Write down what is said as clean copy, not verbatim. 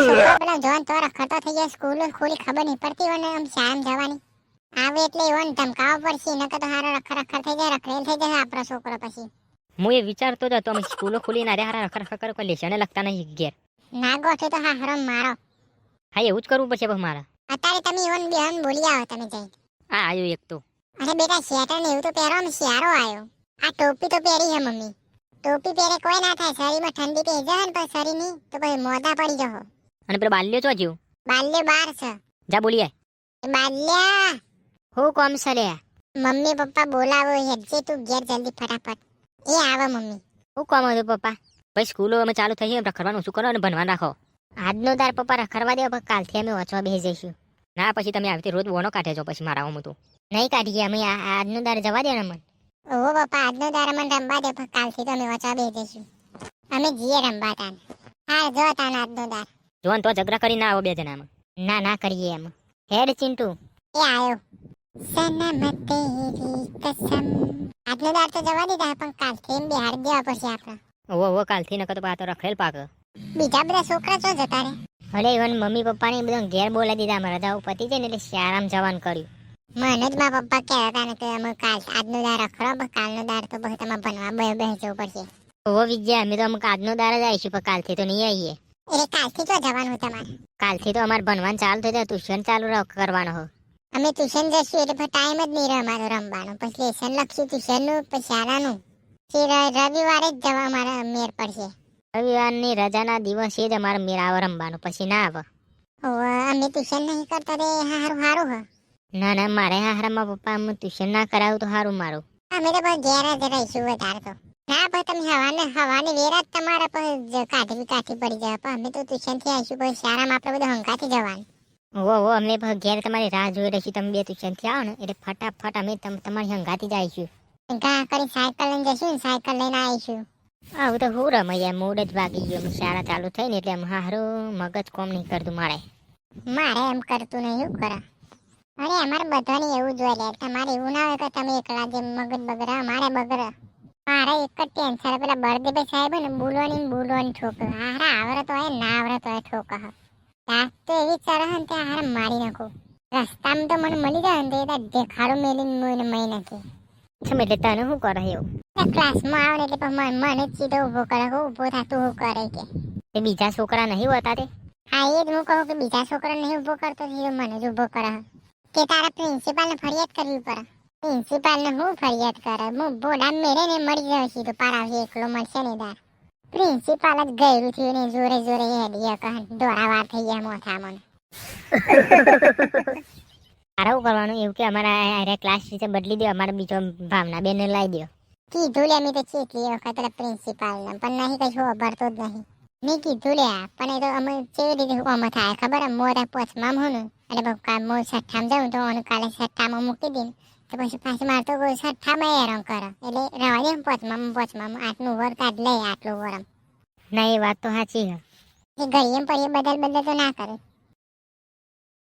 છોકરો પેલા જોન તો રખડતો થઈ જાય, સ્કૂલ ખોલી ખબર નહીં પડતી હોય ને આમ શાળામાં જવાની આવે એટલે એવો ને ધમકાવો પડશે, નકર તો હારો રખડ થઈ જાય, રખડેલ થઈ જાય આપણો છોકરો પછી. હું એ વિચારતો જ હતો અમે સ્કૂલો ખુલીને અરે હારા રખડ કરે કોઈ લેશને લગતા નહીં ઘેર. ના ગોઠે તો હા હરમ મારો. હા એવું જ કરવું પડશે બસ મારા. અત્યારે તમે એવન બેહન બોલી આવો તમે જઈ. આ આવ્યો એક તો. અરે બેટા સ્વેટર ને એવું તો પહેરો ને શિયાળો આવ્યો. આ ટોપી તો પહેરી હે મમ્મી. ટોપી પહેરે કોઈ ના થાય, શરીરમાં ઠંડી પે જાય ને પછી શરીર ની તો પછી મોઢા પડી જહો. અને પેલો બાલ્યો ચો જ્યો? બાલ્ય બાર છે. જા બોલી આય. બાલ્યા હું કોમ સરે? મમ્મી પપ્પા બોલાવો હેડજે તું ઘેર જલ્દી ફટાફટ. એ આવે મમ્મી. હું કોમ હતું પપ્પા? ભાઈ સ્કૂલો અમે ચાલુ થઈ છે, રખડવાનું શું કરો અને ભણવાનું રાખો. આજનો દાર પપ્પા રખડવા દે, પણ કાલથી અમે વાંચવા બેસી જઈશું. ના પછી તમે આવી રોજ બોનો કાઢે છો પછી મારા હું તો નહીં કાઢીએ અમે. આજનો દાર જવા દે ને મને. ઓહો પપ્પા આજનો દાર મને રમવા દે, પણ કાલથી તો અમે વાંચવા બેસી જઈશું. અમે જીએ રમવા તાન. હા જો તાન આજનો દાર. જોન તો ઝઘડા કરી ના આવો બે જણામાં. ના ના કરીએ એમ. હેડ ચિંટુ. એ આયો. સનમ તેરી કસમ. આજનો દાર તો જવા દીધા, પણ કાલથી એમ બિહાર દેવા પડશે આપણે. ઓવો કાલથી નકર તો પાતો રખડેલ પાક. બીજા બધા છોકરા ચો જતા રે? અરે ઇવન મમ્મી પપ્પાને બધા ઘેર બોલાવી દીધા, અમારા જાવ પતિ જાય ને એટલે શાળામાં જવાનું કર્યું. મને જ મારા પપ્પા કહેતા હતા ને કે અમે કાલ આજનો દાર રખડો, પણ કાલનો દાર તો બસ તમારે ભણવા બેસવું પડશે. ઓવો વિજયા અમે તો અમુક આજનો દાર જ આવીશું, પણ કાલથી તો નહીં આવીએ. એટલે કાલથી તો જવાનું તમારે? કાલથી તો અમારે ભણવાનું ચાલુ થઈ જાય, ટ્યુશન ચાલુ કરવાનો હો. અમે ટ્યુશન જશું એટલે ટાઈમ જ નહીં રહે અમારો રમવાનો. પછી લેસન લખશું ટ્યુશનનું, પછી શાળાનું. રવિવારે જ જવા અમારા મેર પડશે. રવિવારની રજાના દિવસે જ અમારે મેર આવે રમવાનું, પછી ના આવે. અમે ટ્યુશન નહીં કરતા રે હારું હારું હ. ના ના મારે હારામાં પપ્પા હું ટ્યુશન ના કરાવું તો સારું મારું. અમે તો બસ ઘેર જ રહીશું વધારે તો. ના ભાઈ તમે હવાની વેરા જ તમારા પર કાઠી પડી જાય, પણ અમે તો ટ્યુશન થી આવીશું, પછી શાળામાં આપણે બધું હંકાથી જવાનું. ઓ અમે ઘેર તમારી રાહ જોઈ રહીશું, તમે બે ટ્યુશન થી આવો ને એટલે ફટાફટ અમે તમારી હંગાથી જ આવીશું. ઘા કરી સાયકલ લઈને જશું ને સાયકલ લઈને આવીશું. આવું તો હું રમૈયા મૂડ જ ભાગી ગયો, શાળા ચાલુ થઈ ને એટલે હારું મગજ કોમ નહીં કરતું મારે એમ કરતું નહીં એવું કરા. અરે અમારે બધાને એવું જોઈએ લે, તમારે એવું ના હોય કે તમે એકલા જેમ મગજ બગડા, મારે બગડા. મારે એક જ ટેન્શન પેલા બળદેવ સાહેબ ને બોલવાની ઠોક. હારા આવડત હોય ના આવડત હોય ઠોક. રાત તો એવી ચરહ ને ત્યાં હારા મારી નાખું. રસ્તામાં તો મને મળી જાય ને તો દેખાડો મેલીને મહી નાખી. એટલે તને શું કરે એવું? ક્લાસમાં આવે એટલે મને જ સીધો ઉભો કરે, ઉભો થતું હું કરે કે. એ બીજા છોકરા નહીં હોતા તે? હા એ જ હું કહું કે બીજા છોકરા નહીં ઉભો કરતો, સીધો મને જ ઉભો કરે. કે તારા પ્રિન્સિપાલને ફરિયાદ કરવી પડે. પ્રિન્સિપાલને હું ફરિયાદ કરે? હું બોડા મેરે ને મળી જાય સીધું પારાવશે, એકલો મળશે ને દાર. પ્રિન્સિપાલ જ ગયરું થયું ને જોરે જોરે હેડીએ કહે દોરાવાર થઈ ગયા મોથા મને. આવું કરવાનું એવું કે અમારા ક્લાસ ટીચર બદલી દો, અમારા બીજો ભાવના બેન લાવી દો. કીધું લે અમે તો ચેટલી વખત પ્રિન્સિપાલને, પણ નહીં કશું અભરતો જ નહીં. મેં કીધું લે પણ એ તો અમે કેવી રીતે કોમ થાય ખબર? મોરા પોચમાં હું ને એટલે હું છઠ્ઠામાં જાઉં તો હું કાલે છઠ્ઠામાં મૂકી દઈને તો પછી પાછી મારે તો છઠ્ઠામાં હેરાન કરે, એટલે રવા દે પોચમાં આટલું વર કાઢ લે આટલું વરમ. ના એ વાત તો સાચી છે. એ ઘડીએ પડીએ બદલ તો ના કરે.